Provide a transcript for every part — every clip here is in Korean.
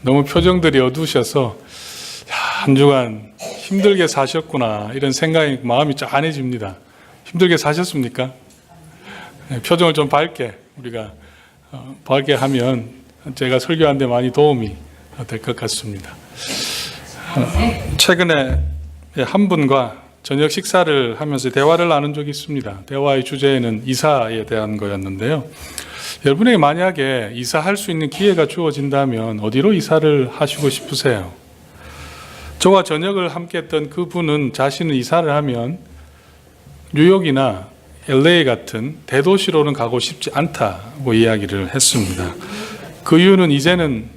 너무 표정들이 어두우셔서 한 주간 힘들게 사셨구나 이런 생각이 마음이 짠해집니다. 힘들게 사셨습니까? 표정을 좀 밝게 우리가 밝게 하면 제가 설교하는 데 많이 도움이 될 것 같습니다. 최근에 한 분과 저녁 식사를 하면서 대화를 나눈 적이 있습니다. 대화의 주제는 이사에 대한 거였는데요. 여러분에게 만약에 이사할 수 있는 기회가 주어진다면 어디로 이사를 하시고 싶으세요? 저와 저녁을 함께 했던 그분은 자신은 이사를 하면 뉴욕이나 LA 같은 대도시로는 가고 싶지 않다고 이야기를 했습니다. 그 이유는 이제는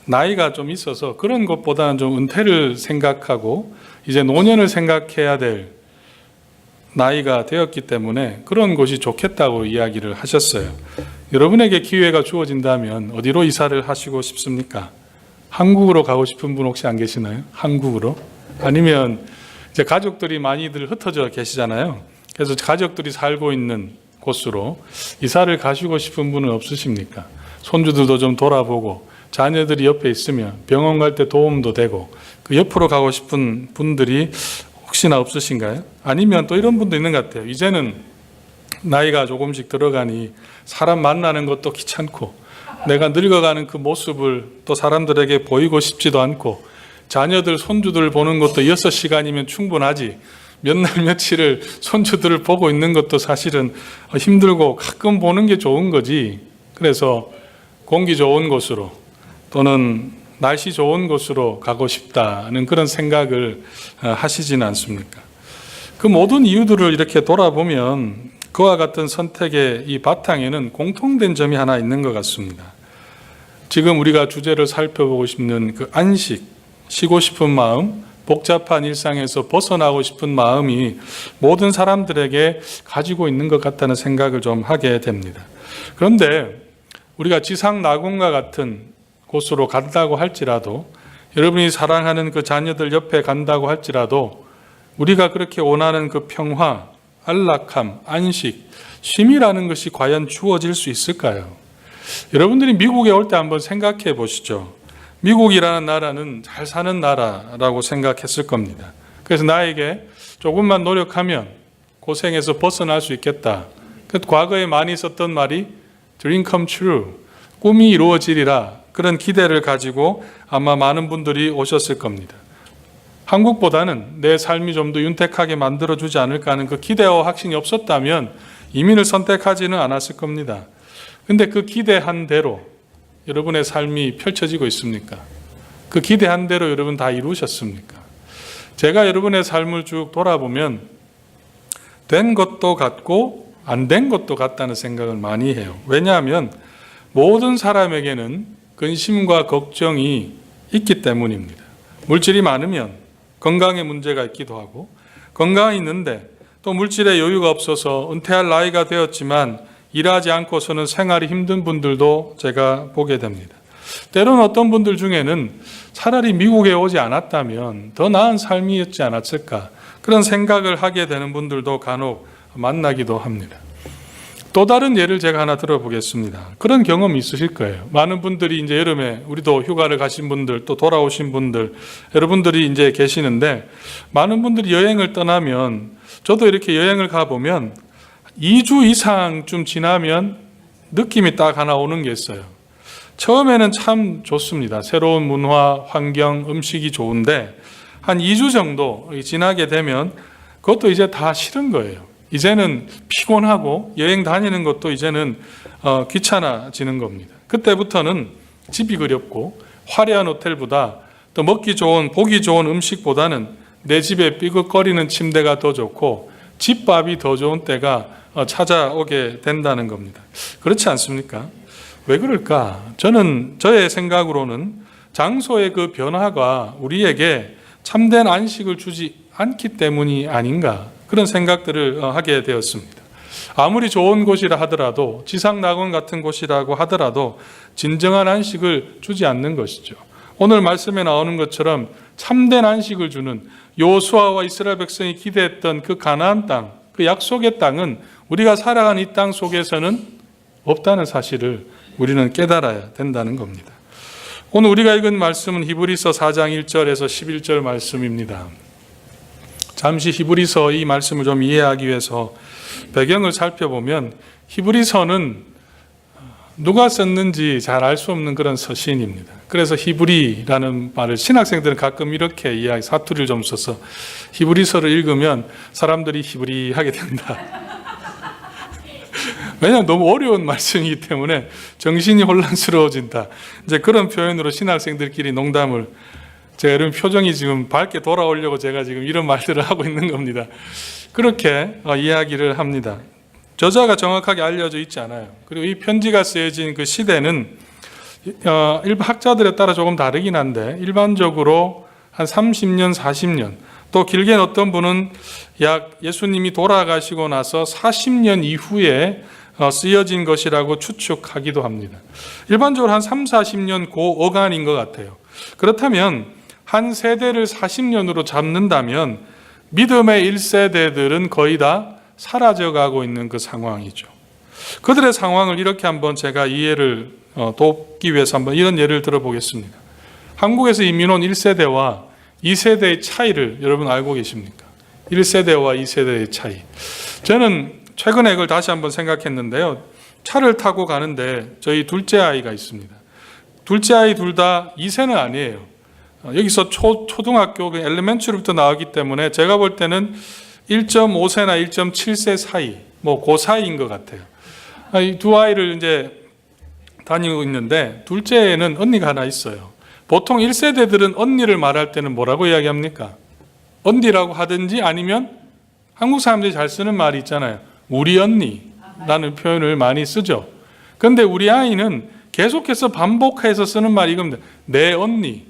나이가 좀 있어서 그런 것보다는 좀 은퇴를 생각하고 이제 노년을 생각해야 될 나이가 되었기 때문에 그런 곳이 좋겠다고 이야기를 하셨어요. 여러분에게 기회가 주어진다면 어디로 이사를 하시고 싶습니까? 한국으로 가고 싶은 분 혹시 안 계시나요? 한국으로? 아니면 이제 가족들이 많이들 흩어져 계시잖아요. 그래서 가족들이 살고 있는 곳으로 이사를 가시고 싶은 분은 없으십니까? 손주들도 좀 돌아보고 자녀들이 옆에 있으면 병원 갈 때 도움도 되고 그 옆으로 가고 싶은 분들이 혹시나 없으신가요? 아니면 또 이런 분도 있는 것 같아요. 이제는 나이가 조금씩 들어가니 사람 만나는 것도 귀찮고 내가 늙어가는 그 모습을 또 사람들에게 보이고 싶지도 않고 자녀들, 손주들 보는 것도 6시간이면 충분하지 몇 날 며칠을 손주들을 보고 있는 것도 사실은 힘들고 가끔 보는 게 좋은 거지. 그래서 공기 좋은 곳으로 또는 날씨 좋은 곳으로 가고 싶다는 그런 생각을 하시지는 않습니까? 그 모든 이유들을 이렇게 돌아보면 그와 같은 선택의 이 바탕에는 공통된 점이 하나 있는 것 같습니다. 지금 우리가 주제를 살펴보고 싶는 그 안식, 쉬고 싶은 마음, 복잡한 일상에서 벗어나고 싶은 마음이 모든 사람들에게 가지고 있는 것 같다는 생각을 좀 하게 됩니다. 그런데 우리가 지상 낙원과 같은 곳으로 간다고 할지라도 여러분이 사랑하는 그 자녀들 옆에 간다고 할지라도 우리가 그렇게 원하는 그 평화, 안락함, 안식, 쉼이라는 것이 과연 주어질 수 있을까요? 여러분들이 미국에 올 때 한번 생각해 보시죠. 미국이라는 나라는 잘 사는 나라라고 생각했을 겁니다. 그래서 나에게 조금만 노력하면 고생에서 벗어날 수 있겠다. 과거에 많이 썼던 말이 Dream come true, 꿈이 이루어지리라 그런 기대를 가지고 아마 많은 분들이 오셨을 겁니다. 한국보다는 내 삶이 좀 더 윤택하게 만들어주지 않을까 하는 그 기대와 확신이 없었다면 이민을 선택하지는 않았을 겁니다. 그런데 그 기대한 대로 여러분의 삶이 펼쳐지고 있습니까? 그 기대한 대로 여러분 다 이루셨습니까? 제가 여러분의 삶을 쭉 돌아보면 된 것도 같고 안 된 것도 같다는 생각을 많이 해요. 왜냐하면 모든 사람에게는 근심과 걱정이 있기 때문입니다. 물질이 많으면 건강에 문제가 있기도 하고 건강이 있는데 또 물질에 여유가 없어서 은퇴할 나이가 되었지만 일하지 않고서는 생활이 힘든 분들도 제가 보게 됩니다. 때로는 어떤 분들 중에는 차라리 미국에 오지 않았다면 더 나은 삶이었지 않았을까 그런 생각을 하게 되는 분들도 간혹 만나기도 합니다. 또 다른 예를 제가 하나 들어보겠습니다. 그런 경험이 있으실 거예요. 많은 분들이 이제 여름에 우리도 휴가를 가신 분들 또 돌아오신 분들 여러분들이 이제 계시는데 많은 분들이 여행을 떠나면 저도 이렇게 여행을 가보면 2주 이상 좀 지나면 느낌이 딱 하나 오는 게 있어요. 처음에는 참 좋습니다. 새로운 문화, 환경, 음식이 좋은데 한 2주 정도 지나게 되면 그것도 이제 다 싫은 거예요. 이제는 피곤하고 여행 다니는 것도 이제는 귀찮아지는 겁니다. 그때부터는 집이 그립고 화려한 호텔보다 또 먹기 좋은 보기 좋은 음식보다는 내 집에 삐걱거리는 침대가 더 좋고 집밥이 더 좋은 때가 찾아오게 된다는 겁니다. 그렇지 않습니까? 왜 그럴까? 저의 생각으로는 장소의 그 변화가 우리에게 참된 안식을 주지 않기 때문이 아닌가 그런 생각들을 하게 되었습니다. 아무리 좋은 곳이라 하더라도 지상낙원 같은 곳이라고 하더라도 진정한 안식을 주지 않는 것이죠. 오늘 말씀에 나오는 것처럼 참된 안식을 주는 여호수아와 이스라엘 백성이 기대했던 그 가나안 땅, 그 약속의 땅은 우리가 살아가는 이 땅 속에서는 없다는 사실을 우리는 깨달아야 된다는 겁니다. 오늘 우리가 읽은 말씀은 히브리서 4장 1절에서 11절 말씀입니다. 잠시 히브리서 이 말씀을 좀 이해하기 위해서 배경을 살펴보면 히브리서는 누가 썼는지 잘 알 수 없는 그런 서신입니다. 그래서 히브리라는 말을 신학생들은 가끔 이렇게 이야기, 사투리를 좀 써서 히브리서를 읽으면 사람들이 히브리하게 된다. 왜냐하면 너무 어려운 말씀이기 때문에 정신이 혼란스러워진다. 이제 그런 표현으로 신학생들끼리 농담을, 제가 이런 표정이 지금 밝게 돌아오려고 제가 지금 이런 말들을 하고 있는 겁니다. 그렇게 이야기를 합니다. 저자가 정확하게 알려져 있지 않아요. 그리고 이 편지가 쓰여진 그 시대는 일반 학자들에 따라 조금 다르긴 한데 일반적으로 한 30년, 40년, 또 길게는 어떤 분은 약 예수님이 돌아가시고 나서 40년 이후에 쓰여진 것이라고 추측하기도 합니다. 일반적으로 한 3, 40년 고 어간인 것 같아요. 그렇다면 한 세대를 40년으로 잡는다면 믿음의 1세대들은 거의 다 사라져가고 있는 그 상황이죠. 그들의 상황을 이렇게 한번 제가 이해를 돕기 위해서 한번 이런 예를 들어보겠습니다. 한국에서 이민 온 1세대와 2세대의 차이를 여러분 알고 계십니까? 1세대와 2세대의 차이. 저는 최근에 그걸 다시 한번 생각했는데요. 차를 타고 가는데 저희 둘째 아이가 있습니다. 둘째 아이 둘 다 2세는 아니에요. 여기서 초등학교 엘리멘트리부터 나왔기 때문에 제가 볼 때는 1.5세나 1.7세 사이, 그 사이인 것 같아요. 이 두 아이를 이제 다니고 있는데 둘째에는 언니가 하나 있어요. 보통 1세대들은 언니를 말할 때는 뭐라고 이야기합니까? 언니라고 하든지 아니면 한국 사람들이 잘 쓰는 말이 있잖아요. 우리 언니라는 표현을 많이 쓰죠. 그런데 우리 아이는 계속해서 반복해서 쓰는 말이 이겁니다. 내 언니.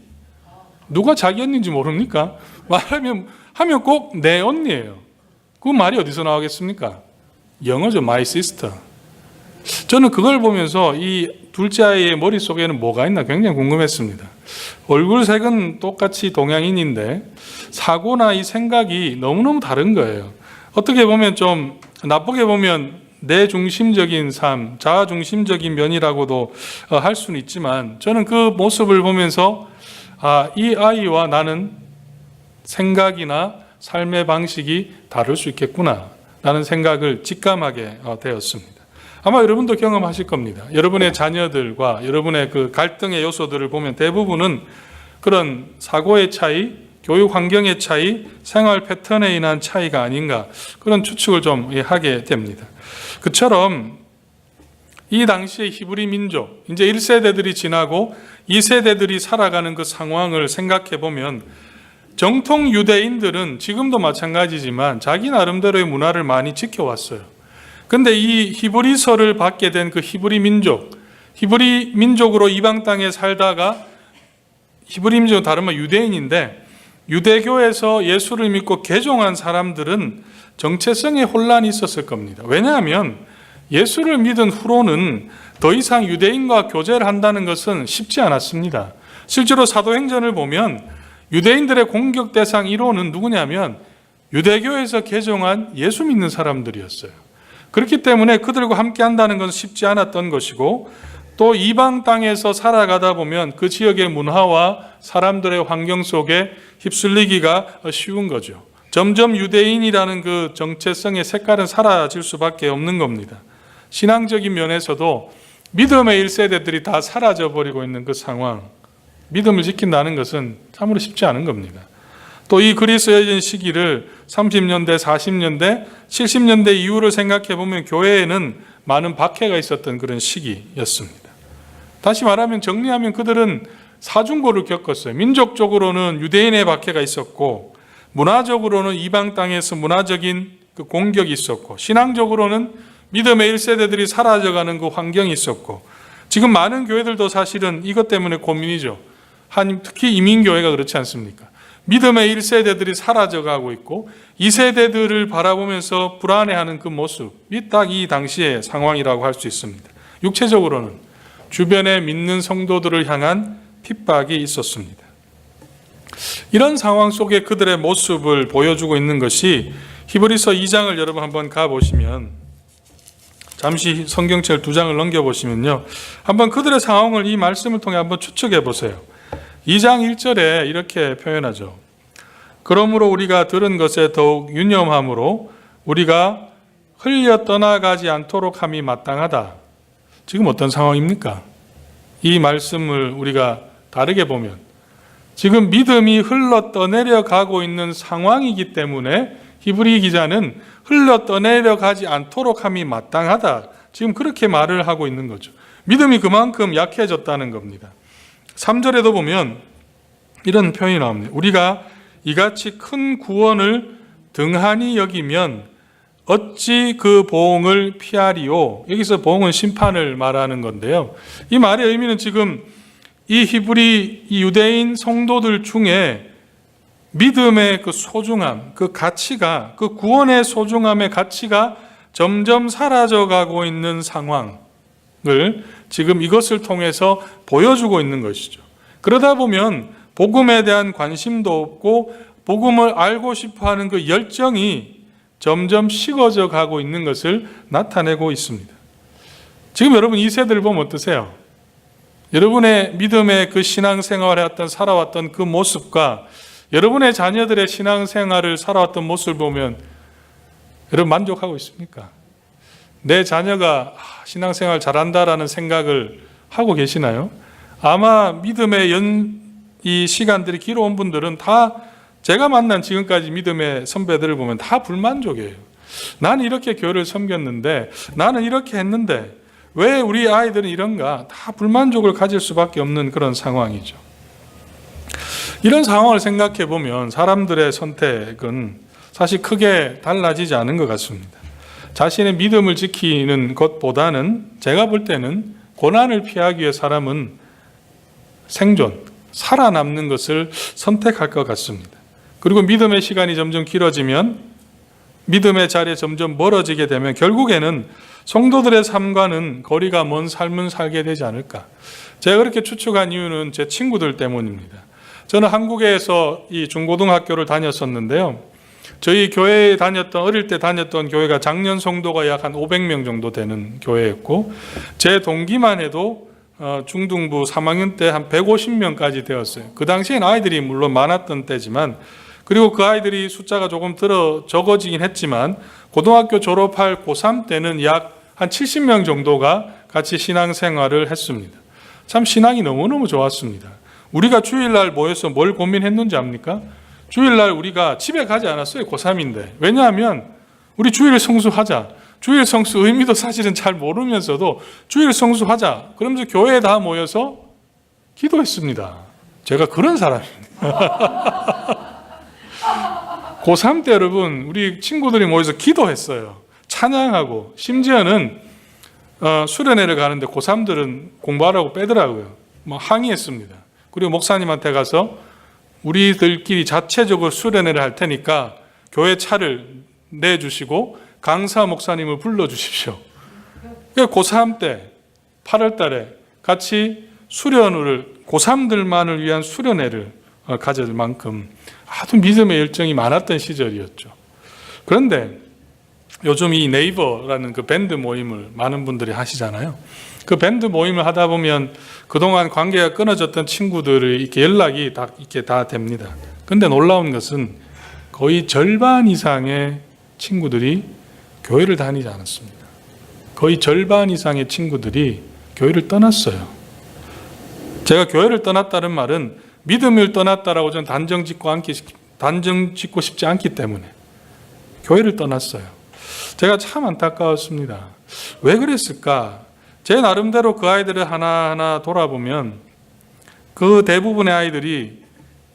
누가 자기 언니인지 모릅니까? 하면 꼭 내 언니예요. 그 말이 어디서 나오겠습니까? 영어죠. My sister. 저는 그걸 보면서 이 둘째 아이의 머릿속에는 뭐가 있나 굉장히 궁금했습니다. 얼굴색은 똑같이 동양인인데 사고나 이 생각이 너무너무 다른 거예요. 어떻게 보면 좀 나쁘게 보면 내 중심적인 삶, 자아 중심적인 면이라고도 할 수는 있지만 저는 그 모습을 보면서 이 아이와 나는 생각이나 삶의 방식이 다를 수 있겠구나 라는 생각을 직감하게 되었습니다. 아마 여러분도 경험하실 겁니다. 여러분의 자녀들과 여러분의 그 갈등의 요소들을 보면 대부분은 그런 사고의 차이, 교육 환경의 차이, 생활 패턴에 인한 차이가 아닌가 그런 추측을 좀 하게 됩니다. 그처럼 이 당시의 히브리 민족, 이제 1세대들이 지나고 2세대들이 살아가는 그 상황을 생각해 보면 정통 유대인들은 지금도 마찬가지지만 자기 나름대로의 문화를 많이 지켜왔어요. 그런데 이 히브리서를 받게 된 그 히브리 민족으로 이방 땅에 살다가 히브리 민족은 다른 말 유대인인데 유대교에서 예수를 믿고 개종한 사람들은 정체성에 혼란이 있었을 겁니다. 왜냐하면 예수를 믿은 후로는 더 이상 유대인과 교제를 한다는 것은 쉽지 않았습니다. 실제로 사도행전을 보면 유대인들의 공격 대상 1호는 누구냐면 유대교에서 개종한 예수 믿는 사람들이었어요. 그렇기 때문에 그들과 함께 한다는 것은 쉽지 않았던 것이고 또 이방 땅에서 살아가다 보면 그 지역의 문화와 사람들의 환경 속에 휩쓸리기가 쉬운 거죠. 점점 유대인이라는 그 정체성의 색깔은 사라질 수밖에 없는 겁니다. 신앙적인 면에서도 믿음의 1세대들이 다 사라져버리고 있는 그 상황, 믿음을 지킨다는 것은 참으로 쉽지 않은 겁니다. 또 이 글이 쓰여진 시기를 30년대, 40년대, 70년대 이후를 생각해 보면 교회에는 많은 박해가 있었던 그런 시기였습니다. 다시 말하면 정리하면 그들은 사중고를 겪었어요. 민족적으로는 유대인의 박해가 있었고 문화적으로는 이방 땅에서 문화적인 그 공격이 있었고 신앙적으로는 믿음의 1세대들이 사라져가는 그 환경이 있었고 지금 많은 교회들도 사실은 이것 때문에 고민이죠. 특히 이민교회가 그렇지 않습니까? 믿음의 1세대들이 사라져가고 있고 2세대들을 바라보면서 불안해하는 그 모습이 딱 이 당시의 상황이라고 할 수 있습니다. 육체적으로는 주변에 믿는 성도들을 향한 핍박이 있었습니다. 이런 상황 속에 그들의 모습을 보여주고 있는 것이 히브리서 2장을 여러분 한번 가보시면 잠시 성경책 2장을 넘겨보시면요, 한번 그들의 상황을 이 말씀을 통해 한번 추측해 보세요. 2장 1절에 이렇게 표현하죠. 그러므로 우리가 들은 것에 더욱 유념함으로 우리가 흘려 떠나가지 않도록 함이 마땅하다. 지금 어떤 상황입니까? 이 말씀을 우리가 다르게 보면 지금 믿음이 흘러 떠내려 가고 있는 상황이기 때문에 히브리 기자는 흘러 떠내려 가지 않도록 함이 마땅하다. 지금 그렇게 말을 하고 있는 거죠. 믿음이 그만큼 약해졌다는 겁니다. 3절에도 보면 이런 표현이 나옵니다. 우리가 이같이 큰 구원을 등한히 여기면 어찌 그 보응을 피하리오. 여기서 보응은 심판을 말하는 건데요. 이 말의 의미는 지금 이 히브리 이 유대인 성도들 중에 믿음의 그 소중함, 그 가치가, 그 구원의 소중함의 가치가 점점 사라져가고 있는 상황을 지금 이것을 통해서 보여주고 있는 것이죠. 그러다 보면 복음에 대한 관심도 없고 복음을 알고 싶어하는 그 열정이 점점 식어져 가고 있는 것을 나타내고 있습니다. 지금 여러분 이 세대를 보면 어떠세요? 여러분의 믿음의 그 신앙생활을 했던 살아왔던 그 모습과 여러분의 자녀들의 신앙생활을 살아왔던 모습을 보면 여러분 만족하고 있습니까? 내 자녀가 신앙생활 잘한다라는 생각을 하고 계시나요? 아마 믿음의 이 시간들이 길어온 분들은 다 제가 만난 지금까지 믿음의 선배들을 보면 다 불만족이에요. 나는 이렇게 교회를 섬겼는데, 나는 이렇게 했는데 왜 우리 아이들은 이런가? 다 불만족을 가질 수밖에 없는 그런 상황이죠. 이런 상황을 생각해 보면 사람들의 선택은 사실 크게 달라지지 않은 것 같습니다. 자신의 믿음을 지키는 것보다는 제가 볼 때는 고난을 피하기 위해 사람은 생존, 살아남는 것을 선택할 것 같습니다. 그리고 믿음의 시간이 점점 길어지면, 믿음의 자리에 점점 멀어지게 되면 결국에는 성도들의 삶과는 거리가 먼 삶을 살게 되지 않을까. 제가 그렇게 추측한 이유는 제 친구들 때문입니다. 저는 한국에서 이 중고등학교를 다녔었는데요. 저희 교회에 어릴 때 다녔던 교회가 작년 성도가 약 한 500명 정도 되는 교회였고, 제 동기만 해도 중등부 3학년 때 한 150명까지 되었어요. 그 당시엔 아이들이 물론 많았던 때지만, 그리고 그 아이들이 숫자가 조금 적어지긴 했지만 고등학교 졸업할 고3 때는 약 한 70명 정도가 같이 신앙생활을 했습니다. 참 신앙이 너무너무 좋았습니다. 우리가 주일날 모여서 뭘 고민했는지 압니까? 주일날 우리가 집에 가지 않았어요. 고3인데. 왜냐하면 우리 주일 성수하자. 주일 성수 의미도 사실은 잘 모르면서도 주일 성수하자. 그러면서 교회에 다 모여서 기도했습니다. 제가 그런 사람입니다. 고3 때 여러분 우리 친구들이 모여서 기도했어요. 찬양하고, 심지어는 수련회를 가는데 고3들은 공부하라고 빼더라고요. 항의했습니다. 그리고 목사님한테 가서 우리들끼리 자체적으로 수련회를 할 테니까 교회 차를 내주시고 강사 목사님을 불러주십시오. 고3 때 8월 달에 같이 수련회를, 고3들만을 위한 수련회를 가질 만큼 아주 믿음의 열정이 많았던 시절이었죠. 그런데 요즘 이 네이버라는 그 밴드 모임을 많은 분들이 하시잖아요. 그 밴드 모임을 하다 보면 그동안 관계가 끊어졌던 친구들이 이렇게 연락이 다 됩니다. 그런데 놀라운 것은 거의 절반 이상의 친구들이 교회를 다니지 않았습니다. 거의 절반 이상의 친구들이 교회를 떠났어요. 제가 교회를 떠났다는 말은 믿음을 떠났다라고 저는 단정 짓고 싶지 않기 때문에 교회를 떠났어요. 제가 참 안타까웠습니다. 왜 그랬을까? 제 나름대로 그 아이들을 하나하나 돌아보면 그 대부분의 아이들이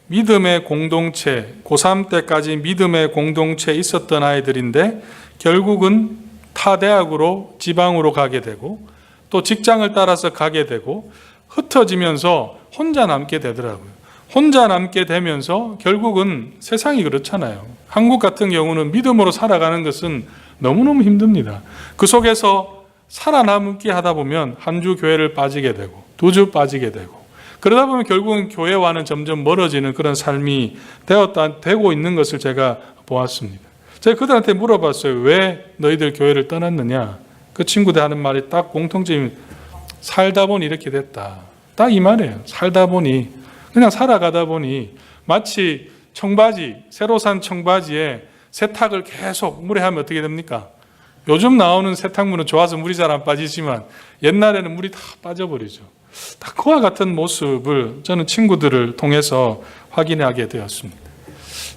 믿음의 공동체, 고3 때까지 믿음의 공동체에 있었던 아이들인데 결국은 타 대학으로 지방으로 가게 되고 또 직장을 따라서 가게 되고 흩어지면서 혼자 남게 되더라고요. 혼자 남게 되면서 결국은 세상이 그렇잖아요. 한국 같은 경우는 믿음으로 살아가는 것은 너무너무 힘듭니다. 그 속에서 살아남기 하다 보면 한 주 교회를 빠지게 되고 2주 빠지게 되고 그러다 보면 결국은 교회와는 점점 멀어지는 그런 삶이 되고 있는 것을 제가 보았습니다. 제가 그들한테 물어봤어요. 왜 너희들 교회를 떠났느냐? 그 친구들 하는 말이 딱 공통점이 살다 보니 이렇게 됐다. 딱 이 말이에요. 살다 보니, 그냥 살아가다 보니 마치 청바지, 새로 산 청바지에 세탁을 계속 물에 하면 어떻게 됩니까? 요즘 나오는 세탁물은 좋아서 물이 잘 안 빠지지만 옛날에는 물이 다 빠져버리죠. 딱 그와 같은 모습을 저는 친구들을 통해서 확인하게 되었습니다.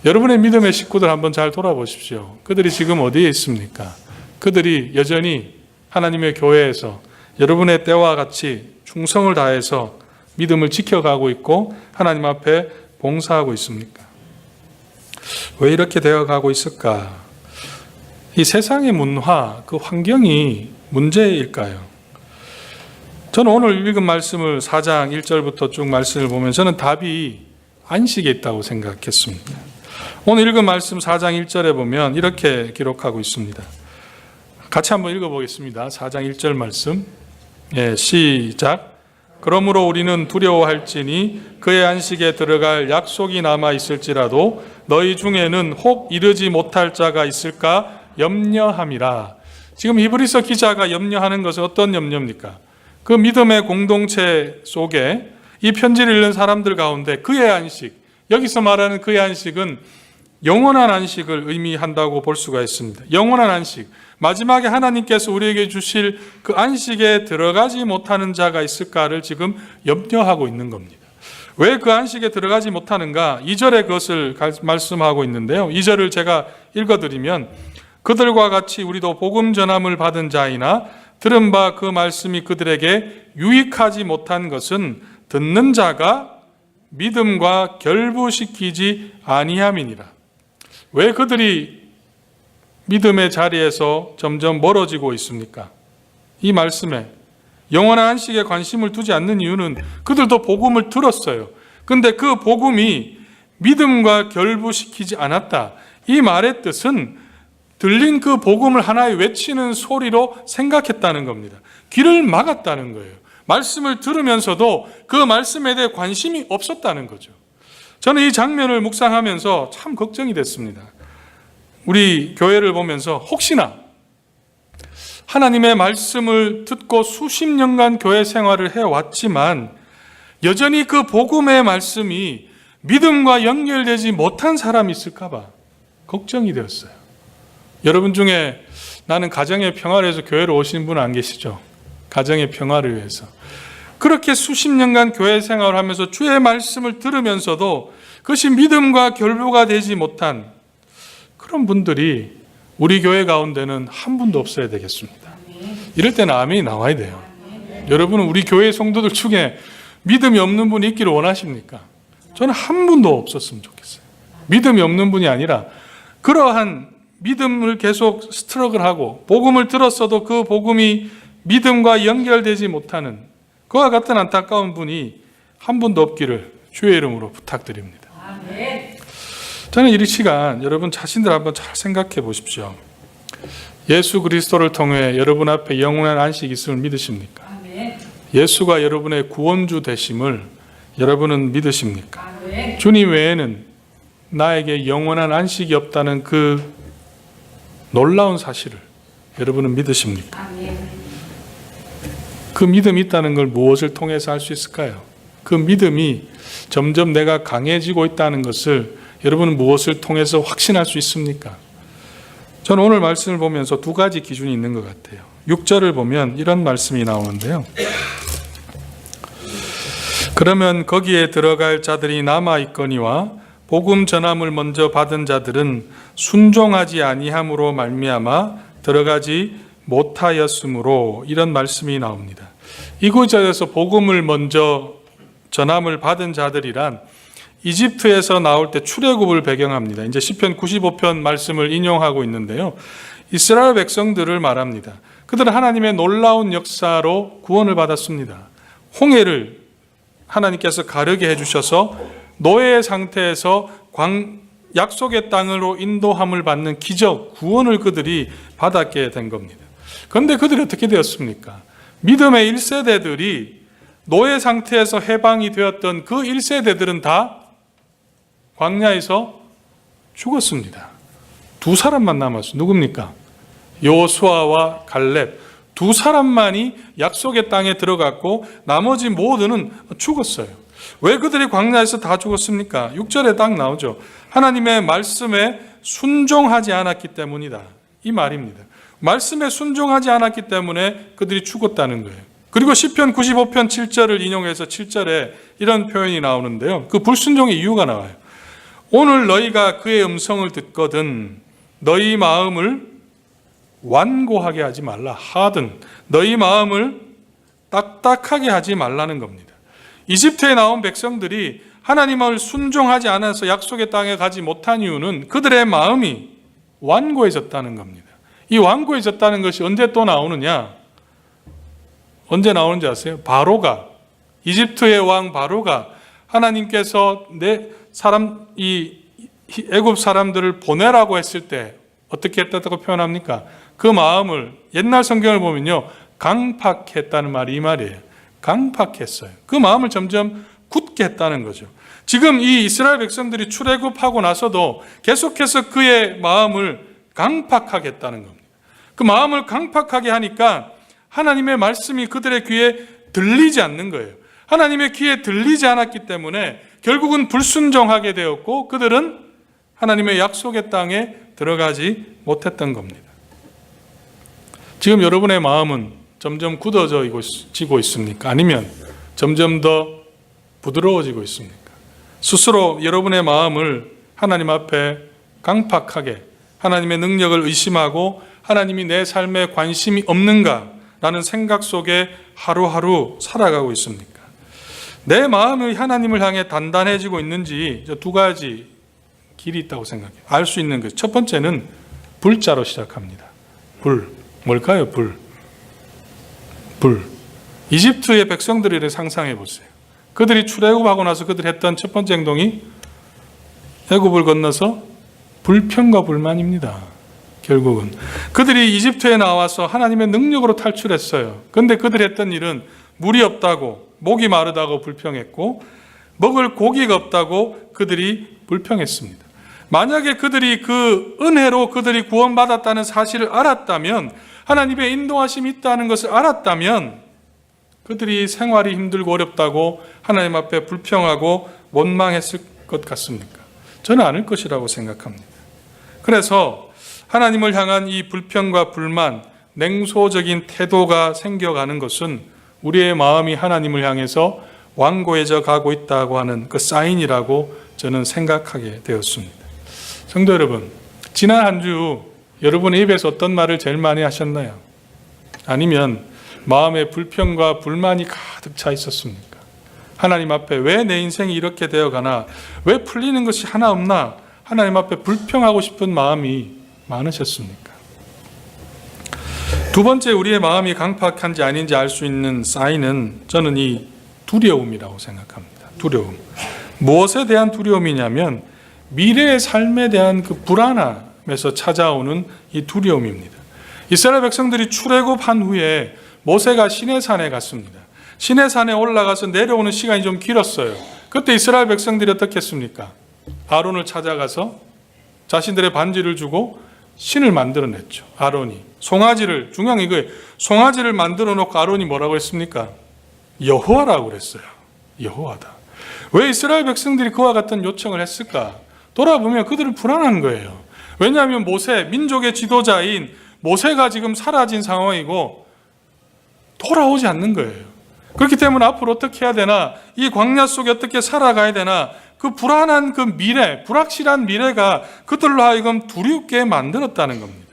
여러분의 믿음의 식구들 한번 잘 돌아보십시오. 그들이 지금 어디에 있습니까? 그들이 여전히 하나님의 교회에서 여러분의 때와 같이 충성을 다해서 믿음을 지켜가고 있고 하나님 앞에 봉사하고 있습니까? 왜 이렇게 되어가고 있을까? 이 세상의 문화, 그 환경이 문제일까요? 저는 오늘 읽은 말씀을 4장 1절부터 쭉 말씀을 보면 저는 답이 안식에 있다고 생각했습니다. 오늘 읽은 말씀 4장 1절에 보면 이렇게 기록하고 있습니다. 같이 한번 읽어보겠습니다. 4장 1절 말씀. 시작. 그러므로 우리는 두려워할지니 그의 안식에 들어갈 약속이 남아 있을지라도 너희 중에는 혹 이르지 못할 자가 있을까 염려함이라. 지금 히브리서 기자가 염려하는 것은 어떤 염려입니까? 그 믿음의 공동체 속에 이 편지를 읽는 사람들 가운데 그의 안식, 여기서 말하는 그의 안식은 영원한 안식을 의미한다고 볼 수가 있습니다. 영원한 안식, 마지막에 하나님께서 우리에게 주실 그 안식에 들어가지 못하는 자가 있을까를 지금 염려하고 있는 겁니다. 왜 그 안식에 들어가지 못하는가? 2절에 그것을 말씀하고 있는데요. 2절을 제가 읽어드리면 그들과 같이 우리도 복음 전함을 받은 자이나 들은 바 그 말씀이 그들에게 유익하지 못한 것은 듣는 자가 믿음과 결부시키지 아니함이니라. 왜 그들이 믿음의 자리에서 점점 멀어지고 있습니까? 이 말씀에 영원한 안식에 관심을 두지 않는 이유는 그들도 복음을 들었어요. 그런데 그 복음이 믿음과 결부시키지 않았다. 이 말의 뜻은 들린 그 복음을 하나의 외치는 소리로 생각했다는 겁니다. 귀를 막았다는 거예요. 말씀을 들으면서도 그 말씀에 대해 관심이 없었다는 거죠. 저는 이 장면을 묵상하면서 참 걱정이 됐습니다. 우리 교회를 보면서 혹시나 하나님의 말씀을 듣고 수십 년간 교회 생활을 해왔지만 여전히 그 복음의 말씀이 믿음과 연결되지 못한 사람이 있을까 봐 걱정이 되었어요. 여러분 중에 나는 가정의 평화를 위해서 교회로 오시는 분은 안 계시죠? 가정의 평화를 위해서. 그렇게 수십 년간 교회 생활을 하면서 주의 말씀을 들으면서도 그것이 믿음과 결부가 되지 못한 그런 분들이 우리 교회 가운데는 한 분도 없어야 되겠습니다. 이럴 때는 아멘이 나와야 돼요. 여러분은 우리 교회 성도들 중에 믿음이 없는 분이 있기를 원하십니까? 저는 한 분도 없었으면 좋겠어요. 믿음이 없는 분이 아니라 그러한 믿음을 계속 스트러글하고 복음을 들었어도 그 복음이 믿음과 연결되지 못하는 그와 같은 안타까운 분이 한 분도 없기를 주의 이름으로 부탁드립니다. 저는 이 시간 여러분 자신들 한번 잘 생각해 보십시오. 예수 그리스도를 통해 여러분 앞에 영원한 안식이 있음을 믿으십니까? 예수가 여러분의 구원주 되심을 여러분은 믿으십니까? 주님 외에는 나에게 영원한 안식이 없다는 그 놀라운 사실을 여러분은 믿으십니까? 그 믿음이 있다는 걸 무엇을 통해서 알 수 있을까요? 그 믿음이 점점 내가 강해지고 있다는 것을 여러분은 무엇을 통해서 확신할 수 있습니까? 저는 오늘 말씀을 보면서 두 가지 기준이 있는 것 같아요. 6절을 보면 이런 말씀이 나오는데요. 그러면 거기에 들어갈 자들이 남아있거니와 복음 전함을 먼저 받은 자들은 순종하지 아니함으로 말미암아 들어가지 못하였으므로 이런 말씀이 나옵니다. 이 구절에서 복음을 먼저 전함을 받은 자들이란 이집트에서 나올 때 출애굽을 배경합니다. 이제 시편 95편 말씀을 인용하고 있는데요. 이스라엘 백성들을 말합니다. 그들은 하나님의 놀라운 역사로 구원을 받았습니다. 홍해를 하나님께서 가르게 해주셔서 노예의 상태에서 약속의 땅으로 인도함을 받는 기적, 구원을 그들이 받았게 된 겁니다. 그런데 그들이 어떻게 되었습니까? 믿음의 1세대들이 노예 상태에서 해방이 되었던 그 1세대들은 다 광야에서 죽었습니다. 두 사람만 남았어요. 누굽니까? 여호수아와 갈렙. 두 사람만이 약속의 땅에 들어갔고 나머지 모두는 죽었어요. 왜 그들이 광야에서 다 죽었습니까? 6절에 딱 나오죠. 하나님의 말씀에 순종하지 않았기 때문이다. 이 말입니다. 말씀에 순종하지 않았기 때문에 그들이 죽었다는 거예요. 그리고 시편 95편 7절을 인용해서 7절에 이런 표현이 나오는데요. 그 불순종의 이유가 나와요. 오늘 너희가 그의 음성을 듣거든 너희 마음을 완고하게 하지 말라. 하든 너희 마음을 딱딱하게 하지 말라는 겁니다. 이집트에 나온 백성들이 하나님을 순종하지 않아서 약속의 땅에 가지 못한 이유는 그들의 마음이 완고해졌다는 겁니다. 이 완고해졌다는 것이 언제 또 나오느냐? 언제 나오는지 아세요? 바로가, 이집트의 왕 바로가 하나님께서 이 애굽 사람들을 보내라고 했을 때 어떻게 했다고 표현합니까? 그 마음을 옛날 성경을 보면요, 강팍했다는 말이 이 말이에요. 강팍했어요. 그 마음을 점점 굳게 했다는 거죠. 지금 이 이스라엘 백성들이 출애굽하고 나서도 계속해서 그의 마음을 강팍하게 했다는 겁니다. 그 마음을 강팍하게 하니까 하나님의 말씀이 그들의 귀에 들리지 않는 거예요. 하나님의 귀에 들리지 않았기 때문에 결국은 불순종하게 되었고 그들은 하나님의 약속의 땅에 들어가지 못했던 겁니다. 지금 여러분의 마음은 점점 굳어지고 있습니까? 아니면 점점 더 부드러워지고 있습니까? 스스로 여러분의 마음을 하나님 앞에 강팍하게 하나님의 능력을 의심하고 하나님이 내 삶에 관심이 없는가라는 생각 속에 하루하루 살아가고 있습니까? 내 마음이 하나님을 향해 단단해지고 있는지 두 가지 길이 있다고 생각해요. 알 수 있는 것. 첫 번째는 불자로 시작합니다. 불. 뭘까요? 불. 이집트의 백성들을 상상해 보세요. 그들이 출애굽하고 나서 그들이 했던 첫 번째 행동이 애굽을 건너서 불평과 불만입니다. 결국은 그들이 이집트에 나와서 하나님의 능력으로 탈출했어요. 그런데 그들이 했던 일은 물이 없다고, 목이 마르다고 불평했고 먹을 고기가 없다고 그들이 불평했습니다. 만약에 그들이 그 은혜로 그들이 구원받았다는 사실을 알았다면, 하나님의 인도하심이 있다는 것을 알았다면 그들이 생활이 힘들고 어렵다고 하나님 앞에 불평하고 원망했을 것 같습니까? 저는 아닐 것이라고 생각합니다. 그래서 하나님을 향한 이 불평과 불만, 냉소적인 태도가 생겨가는 것은 우리의 마음이 하나님을 향해서 완고해져 가고 있다고 하는 그 사인이라고 저는 생각하게 되었습니다. 성도 여러분, 지난 한 주 여러분의 입에서 어떤 말을 제일 많이 하셨나요? 아니면 마음에 불평과 불만이 가득 차 있었습니까? 하나님 앞에 왜 내 인생이 이렇게 되어가나? 왜 풀리는 것이 하나 없나? 하나님 앞에 불평하고 싶은 마음이 많으셨습니까? 두 번째, 우리의 마음이 강팍한지 아닌지 알 수 있는 사인은 저는 이 두려움이라고 생각합니다. 두려움. 무엇에 대한 두려움이냐면 미래의 삶에 대한 그 불안함에서 찾아오는 이 두려움입니다. 이스라엘 백성들이 출애굽한 후에 모세가 시내산에 갔습니다. 시내산에 올라가서 내려오는 시간이 좀 길었어요. 그때 이스라엘 백성들이 어떻게 했습니까? 아론을 찾아가서 자신들의 반지를 주고 신을 만들어냈죠. 아론이 송아지를, 중요한 이거예요. 송아지를 만들어 놓고 아론이 뭐라고 했습니까? 여호와라고 그랬어요. 여호와다. 왜 이스라엘 백성들이 그와 같은 요청을 했을까? 돌아보면 그들은 불안한 거예요. 왜냐하면 모세, 민족의 지도자인 모세가 지금 사라진 상황이고 돌아오지 않는 거예요. 그렇기 때문에 앞으로 어떻게 해야 되나, 이 광야 속에 어떻게 살아가야 되나, 그 불안한 그 미래, 불확실한 미래가 그들로 하여금 두렵게 만들었다는 겁니다.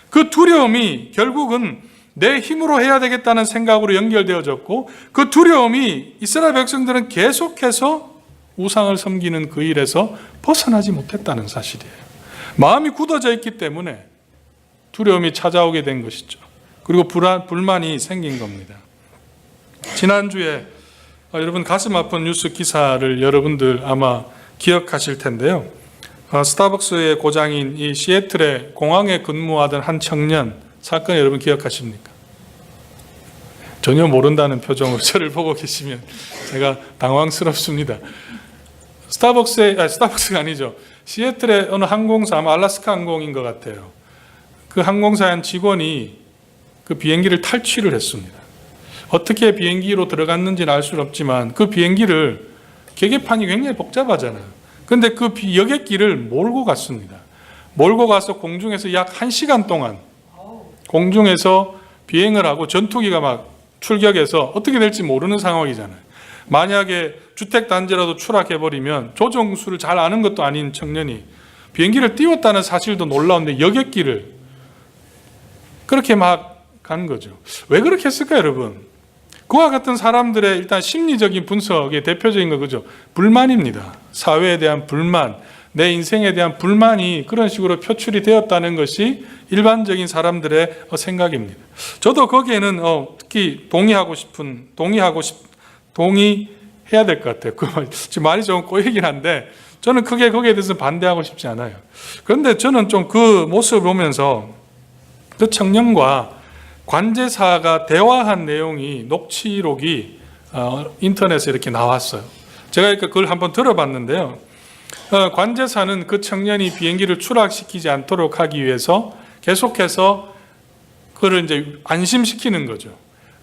그 두려움이 결국은 내 힘으로 해야 되겠다는 생각으로 연결되어졌고, 그 두려움이 이스라엘 백성들은 계속해서 우상을 섬기는 그 일에서 벗어나지 못했다는 사실이에요. 마음이 굳어져 있기 때문에 두려움이 찾아오게 된 것이죠. 그리고 불만이 생긴 겁니다. 지난주에 여러분 가슴 아픈 뉴스 기사를 여러분들 아마 기억하실 텐데요. 스타벅스의 고장인 이 시애틀의 공항에 근무하던 한 청년 사건 여러분 기억하십니까? 전혀 모른다는 표정으로 저를 보고 계시면 제가 당황스럽습니다. 스타벅스가 아니죠. 시애틀의 어느 항공사, 아마 알래스카 항공인 것 같아요. 그 항공사의 한 직원이 그 비행기를 탈취를 했습니다. 어떻게 비행기로 들어갔는지는 알 수는 없지만 그 비행기를 계기판이 굉장히 복잡하잖아요. 그런데 그 여객기를 몰고 갔습니다. 몰고 가서 공중에서 약 1시간 동안 공중에서 비행을 하고 전투기가 막 출격해서 어떻게 될지 모르는 상황이잖아요. 만약에 주택단지라도 추락해버리면 조종수를 잘 아는 것도 아닌 청년이 비행기를 띄웠다는 사실도 놀라운데 여객기를 그렇게 막 간 거죠. 왜 그렇게 했을까요, 여러분? 그와 같은 사람들의 일단 심리적인 분석의 대표적인 거 그죠? 불만입니다. 사회에 대한 불만, 내 인생에 대한 불만이 그런 식으로 표출이 되었다는 것이 일반적인 사람들의 생각입니다. 저도 거기에는 특히 동의해야 될 것 같아요. 지금 말이 좀 꼬이긴 한데 저는 크게 거기에 대해서 반대하고 싶지 않아요. 그런데 저는 좀 그 모습을 보면서 그 청년과 관제사가 대화한 내용이 녹취록이 인터넷에 이렇게 나왔어요. 제가 그걸 한번 들어봤는데요. 관제사는 그 청년이 비행기를 추락시키지 않도록 하기 위해서 계속해서 그를 이제 안심시키는 거죠.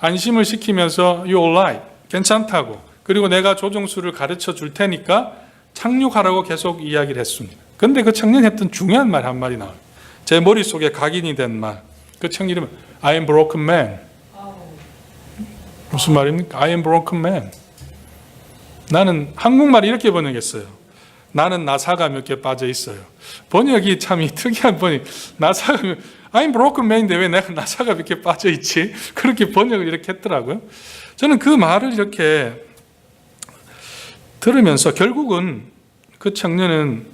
안심을 시키면서 You alright, 괜찮다고. 그리고 내가 조종수를 가르쳐 줄 테니까 착륙하라고 계속 이야기를 했습니다. 그런데 그 청년이 했던 중요한 말 한 말이 나와요. 제 머릿속에 각인이 된 말. 그 청년 이름은 I am broken man. 무슨 말입니까? I am broken man. 나는 한국말 이렇게 번역했어요. 나는 나사가 몇 개 빠져 있어요. 번역이 참 특이한 번역. 나사가 I am broken man인데 왜 내가 나사가 몇 개 빠져 있지? 그렇게 번역을 이렇게 했더라고요. 저는 그 말을 이렇게 들으면서 결국은 그 청년은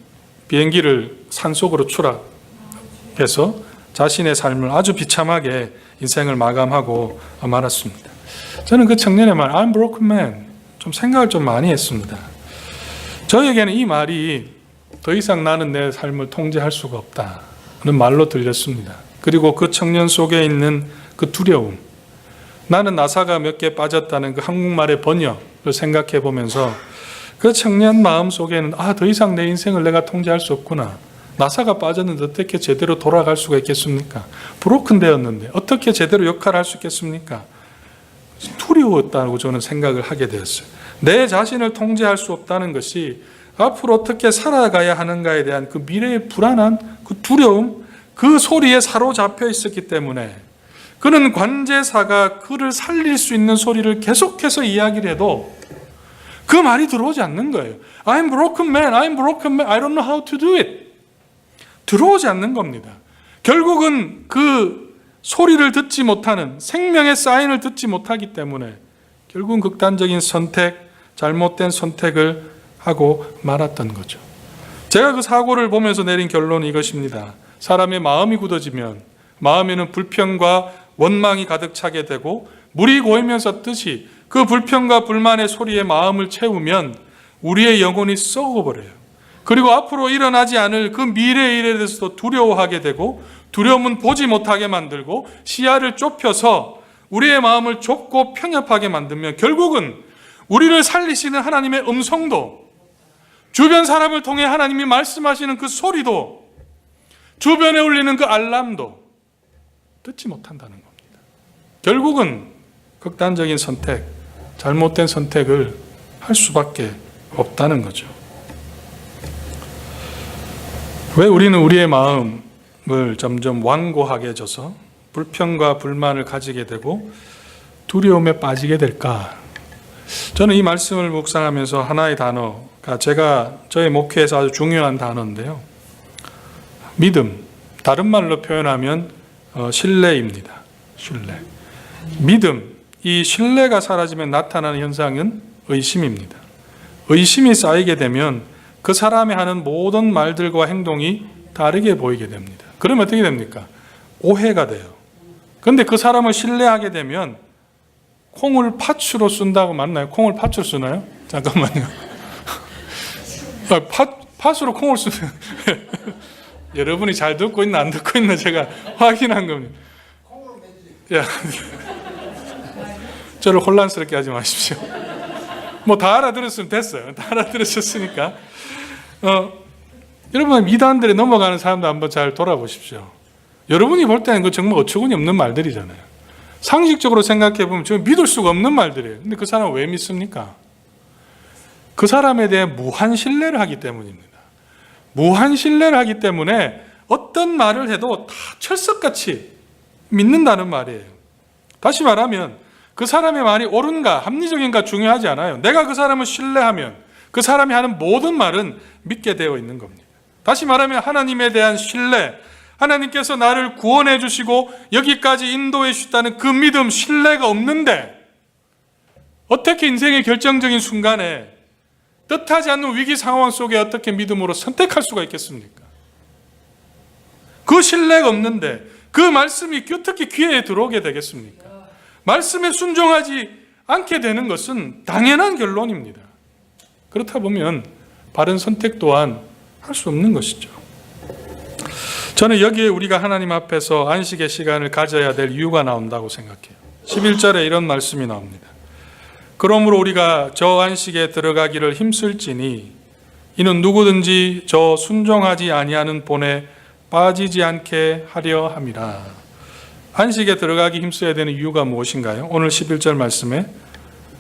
비행기를 산속으로 추락해서 자신의 삶을 아주 비참하게 인생을 마감하고 말았습니다. 저는 그 청년의 말 I'm broken man 좀 생각을 좀 많이 했습니다. 저에게는 이 말이 더 이상 나는 내 삶을 통제할 수가 없다는 말로 들렸습니다. 그리고 그 청년 속에 있는 그 두려움, 나는 나사가 몇 개 빠졌다는 그 한국말의 번역을 생각해 보면서 그 청년 마음 속에는 더 이상 내 인생을 내가 통제할 수 없구나. 나사가 빠졌는데 어떻게 제대로 돌아갈 수가 있겠습니까? 브로큰 되었는데 어떻게 제대로 역할을 할 수 있겠습니까? 두려웠다고 저는 생각을 하게 되었어요. 내 자신을 통제할 수 없다는 것이 앞으로 어떻게 살아가야 하는가에 대한 그 미래의 불안한 그 두려움, 그 소리에 사로잡혀 있었기 때문에 그는 관제사가 그를 살릴 수 있는 소리를 계속해서 이야기를 해도 그 말이 들어오지 않는 거예요. I'm broken man, I'm broken man, I don't know how to do it. 들어오지 않는 겁니다. 결국은 그 소리를 듣지 못하는 생명의 사인을 듣지 못하기 때문에 결국은 극단적인 선택, 잘못된 선택을 하고 말았던 거죠. 제가 그 사고를 보면서 내린 결론이 이것입니다. 사람의 마음이 굳어지면 마음에는 불평과 원망이 가득 차게 되고 물이 고이면서 뜻이 그 불평과 불만의 소리에 마음을 채우면 우리의 영혼이 썩어버려요. 그리고 앞으로 일어나지 않을 그 미래의 일에 대해서도 두려워하게 되고 두려움은 보지 못하게 만들고 시야를 좁혀서 우리의 마음을 좁고 편협하게 만들면 결국은 우리를 살리시는 하나님의 음성도 주변 사람을 통해 하나님이 말씀하시는 그 소리도 주변에 울리는 그 알람도 듣지 못한다는 겁니다. 결국은 극단적인 선택, 잘못된 선택을 할 수밖에 없다는 거죠. 왜 우리는 우리의 마음을 점점 완고하게 해줘서 불평과 불만을 가지게 되고 두려움에 빠지게 될까? 저는 이 말씀을 묵상하면서 하나의 단어가 저의 목회에서 아주 중요한 단어인데요. 믿음, 다른 말로 표현하면 신뢰입니다. 신뢰. 믿음, 이 신뢰가 사라지면 나타나는 현상은 의심입니다. 의심이 쌓이게 되면 그 사람이 하는 모든 말들과 행동이 다르게 보이게 됩니다. 그러면 어떻게 됩니까? 오해가 돼요. 그런데 그 사람을 신뢰하게 되면 콩을 팥으로 쓴다고 맞나요? 콩을 팥으로 쓰나요? 잠깐만요. 팥으로 콩을 쓰는 여러분이 잘 듣고 있나 안 듣고 있나 제가 확인한 겁니다. 야, 저를 혼란스럽게 하지 마십시오. 뭐 다 알아들었으면 됐어요. 다 알아들으셨으니까. 여러분 이단들에 넘어가는 사람도 한번 잘 돌아보십시오. 여러분이 볼 때는 그 정말 어처구니 없는 말들이잖아요. 상식적으로 생각해 보면 저 믿을 수가 없는 말들이에요. 근데 그 사람은 왜 믿습니까? 그 사람에 대해 무한 신뢰를 하기 때문입니다. 무한 신뢰를 하기 때문에 어떤 말을 해도 다 철석같이 믿는다는 말이에요. 다시 말하면 그 사람의 말이 옳은가 합리적인가 중요하지 않아요. 내가 그 사람을 신뢰하면 그 사람이 하는 모든 말은 믿게 되어 있는 겁니다. 다시 말하면 하나님에 대한 신뢰, 하나님께서 나를 구원해 주시고 여기까지 인도해 주셨다는 그 믿음, 신뢰가 없는데 어떻게 인생의 결정적인 순간에 뜻하지 않는 위기 상황 속에 어떻게 믿음으로 선택할 수가 있겠습니까? 그 신뢰가 없는데 그 말씀이 어떻게 귀에 들어오게 되겠습니까? 말씀에 순종하지 않게 되는 것은 당연한 결론입니다. 그렇다 보면 바른 선택 또한 할 수 없는 것이죠. 저는 여기에 우리가 하나님 앞에서 안식의 시간을 가져야 될 이유가 나온다고 생각해요. 11절에 이런 말씀이 나옵니다. 그러므로 우리가 저 안식에 들어가기를 힘쓸지니 이는 누구든지 저 순종하지 아니하는 본에 빠지지 않게 하려 함이라. 안식에 들어가기 힘써야 되는 이유가 무엇인가요? 오늘 11절 말씀에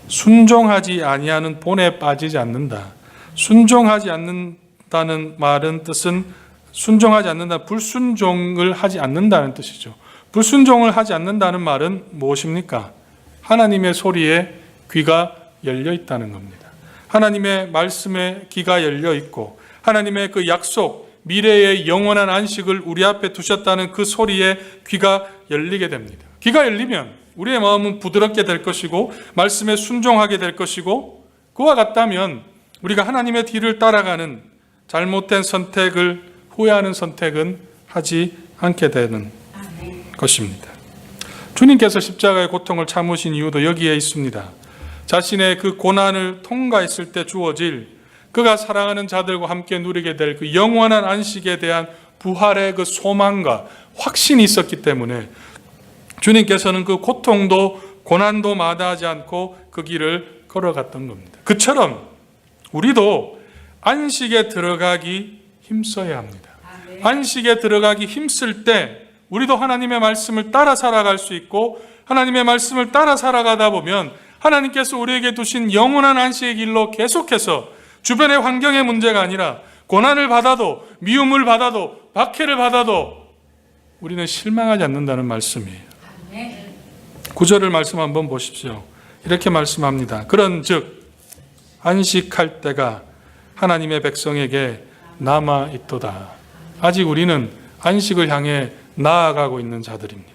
순종하지 아니하는 본에 빠지지 않는다. 순종하지 않는다는 말은 뜻은 순종하지 않는다, 불순종을 하지 않는다는 뜻이죠. 불순종을 하지 않는다는 말은 무엇입니까? 하나님의 소리에 귀가 열려 있다는 겁니다. 하나님의 말씀에 귀가 열려 있고 하나님의 그 약속, 미래의 영원한 안식을 우리 앞에 두셨다는 그 소리에 귀가 열리게 됩니다. 귀가 열리면 우리의 마음은 부드럽게 될 것이고 말씀에 순종하게 될 것이고 그와 같다면 우리가 하나님의 뒤를 따라가는 잘못된 선택을 후회하는 선택은 하지 않게 되는 것입니다. 주님께서 십자가의 고통을 참으신 이유도 여기에 있습니다. 자신의 그 고난을 통과했을 때 주어질 그가 사랑하는 자들과 함께 누리게 될 그 영원한 안식에 대한 부활의 그 소망과 확신이 있었기 때문에 주님께서는 그 고통도 고난도 마다하지 않고 그 길을 걸어갔던 겁니다. 그처럼 우리도 안식에 들어가기 힘써야 합니다. 안식에 들어가기 힘쓸 때 우리도 하나님의 말씀을 따라 살아갈 수 있고 하나님의 말씀을 따라 살아가다 보면 하나님께서 우리에게 두신 영원한 안식의 길로 계속해서 주변의 환경의 문제가 아니라 고난을 받아도 미움을 받아도 박해를 받아도 우리는 실망하지 않는다는 말씀이에요. 9절을 말씀 한번 보십시오. 이렇게 말씀합니다. 그런즉 안식할 때가 하나님의 백성에게 남아 있도다. 아직 우리는 안식을 향해 나아가고 있는 자들입니다.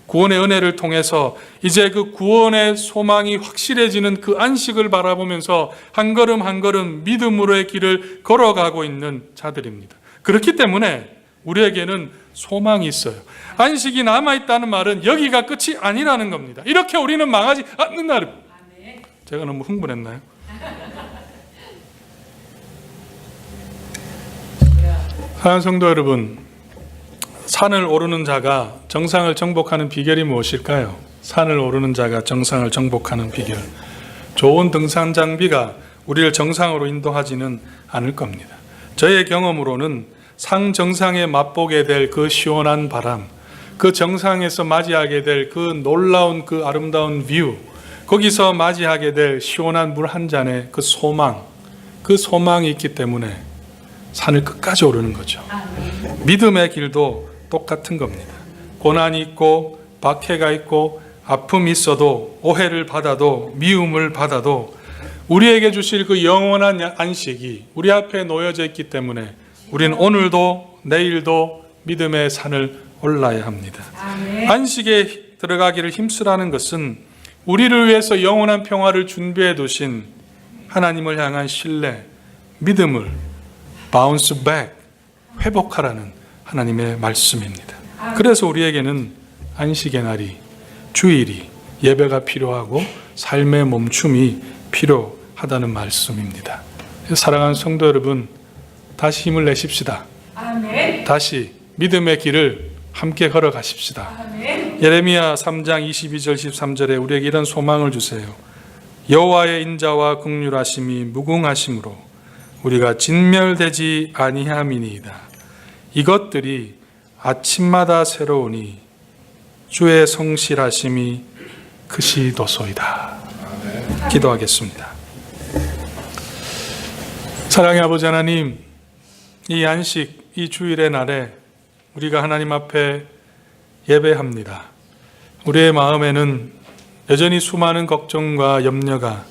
구원의 은혜를 통해서 이제 그 구원의 소망이 확실해지는 그 안식을 바라보면서 한 걸음 한 걸음 믿음으로의 길을 걸어가고 있는 자들입니다. 그렇기 때문에 우리에게는 소망이 있어요. 안식이 남아있다는 말은 여기가 끝이 아니라는 겁니다. 이렇게 우리는 망하지 않는다는. 제가 너무 흥분했나요? 사랑하는 성도 여러분, 산을 오르는 자가 정상을 정복하는 비결이 무엇일까요? 산을 오르는 자가 정상을 정복하는 비결. 좋은 등산 장비가 우리를 정상으로 인도하지는 않을 겁니다. 저의 경험으로는 상 정상에 맛보게 될 그 시원한 바람, 그 정상에서 맞이하게 될 그 놀라운 그 아름다운 뷰, 거기서 맞이하게 될 시원한 물 한 잔의 그 소망, 그 소망이 있기 때문에 산을 끝까지 오르는 거죠. 믿음의 길도 똑같은 겁니다. 고난이 있고 박해가 있고 아픔이 있어도 오해를 받아도 미움을 받아도 우리에게 주실 그 영원한 안식이 우리 앞에 놓여져 있기 때문에 우리는 오늘도 내일도 믿음의 산을 올라야 합니다. 안식에 들어가기를 힘쓰라는 것은 우리를 위해서 영원한 평화를 준비해 두신 하나님을 향한 신뢰, 믿음을 바운스 백, 회복하라는 하나님의 말씀입니다. 그래서 우리에게는 안식의 날이, 주일이, 예배가 필요하고 삶의 멈춤이 필요하다는 말씀입니다. 사랑하는 성도 여러분, 다시 힘을 내십시다. 다시 믿음의 길을 함께 걸어가십시다. 예레미야 3장 22절 13절에 우리에게 이런 소망을 주세요. 여호와의 인자와 긍휼하심이 무궁하심으로 우리가 진멸되지 아니함이니이다. 이것들이 아침마다 새로우니 주의 성실하심이 크시도소이다. 기도하겠습니다. 사랑의 아버지 하나님, 이 안식, 이 주일의 날에 우리가 하나님 앞에 예배합니다. 우리의 마음에는 여전히 수많은 걱정과 염려가